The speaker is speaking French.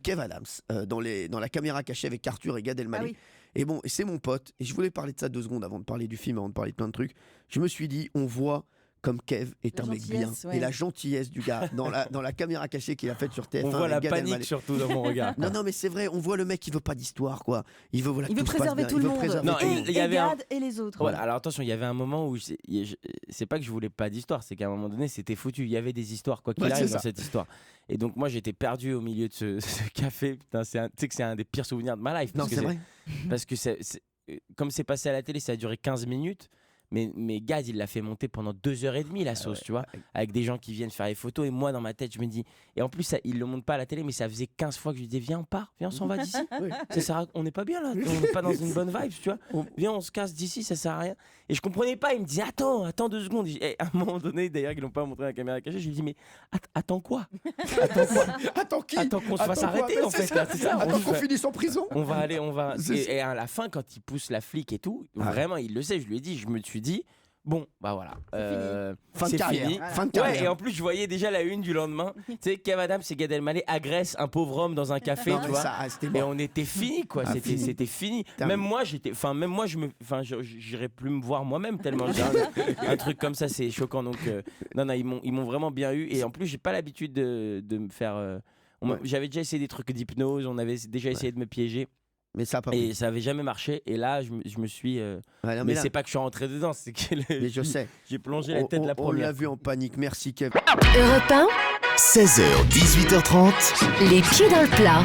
Kev Adams dans la caméra cachée avec Arthur et Gad Elmaleh. Ah oui. Et bon, c'est mon pote. Et je voulais parler de ça 2 secondes avant de parler du film, avant de parler de plein de trucs. Je me suis dit, on voit comme Kev est La un mec bien. gentillesse, ouais. Et la gentillesse du gars dans la caméra cachée qu'il a faite sur TF1. On voit avec la Gad panique Elmaleh. surtout dans mon regard. Non, mais c'est vrai, on voit le mec qui veut pas d'histoire, quoi. Il veut, voilà, Il veut tout se passe préserver bien. tout Il le veut monde. préserver Non, tout le monde. il y avait Gad et les autres. Voilà, alors attention, il y avait un moment où c'est pas que je voulais pas d'histoire, c'est qu'à un moment donné c'était foutu. Il y avait des histoires, quoi qu'il Ouais, arrive c'est dans ça. cette histoire. Et donc moi j'étais perdu au milieu de ce café. Putain, tu sais que c'est un des pires souvenirs de ma life. Non, Parce que c'est vrai. Parce que comme c'est passé à la télé, ça a duré 15 minutes. Mais Gad, il l'a fait monter pendant 2h30 la sauce, tu vois, avec des gens qui viennent faire les photos. Et moi, dans ma tête, je me dis. Et en plus, il le montre pas à la télé, mais ça faisait 15 fois que je lui disais viens, on part, viens, on s'en va d'ici. Oui. On n'est pas bien là, on n'est pas dans une bonne vibe, tu vois. Viens, on se casse d'ici, ça sert à rien. Et je comprenais pas, il me disait attends 2 secondes. Et à un moment donné, d'ailleurs, ils l'ont pas montré à la caméra cachée, je lui dis mais attends quoi? Attends qui? Attends qu'on se fasse Attends quoi? arrêter en fait. Là, c'est ça. Attends qu'on finisse en prison. On va aller, on va. C'est- Et à la fin, quand il pousse la flic et tout, Ah. vraiment, il le sait. Je lui ai dit, je me suis dit, bon, bah voilà, Fin de c'est carrière. fini. Fin de Ouais, carrière. et en plus, je voyais déjà la une du lendemain. Tu sais, Kev Adams et Gad Elmaleh agressent un pauvre homme dans un café, Non, tu mais vois. ça, c'était Et mort. on était fini, quoi. Ah, fini. C'était fini. Terminé. Même moi, j'irais plus me voir moi-même tellement j'ai un truc comme ça, c'est choquant. Donc, non, ils m'ont vraiment bien eu. Et en plus, j'ai pas l'habitude de me faire. Ouais. J'avais déjà essayé des trucs d'hypnose, on avait déjà essayé de me piéger. Mais ça a pas Et pris. ça avait jamais marché. Et là, je me suis. Ouais, non, mais là- c'est pas que je suis rentré dedans, c'est que mais je sais. j'ai plongé la tête la On première. l'a vu en panique. Merci, Kev. Europe 1, 16h, 18h30. les pieds dans le plat.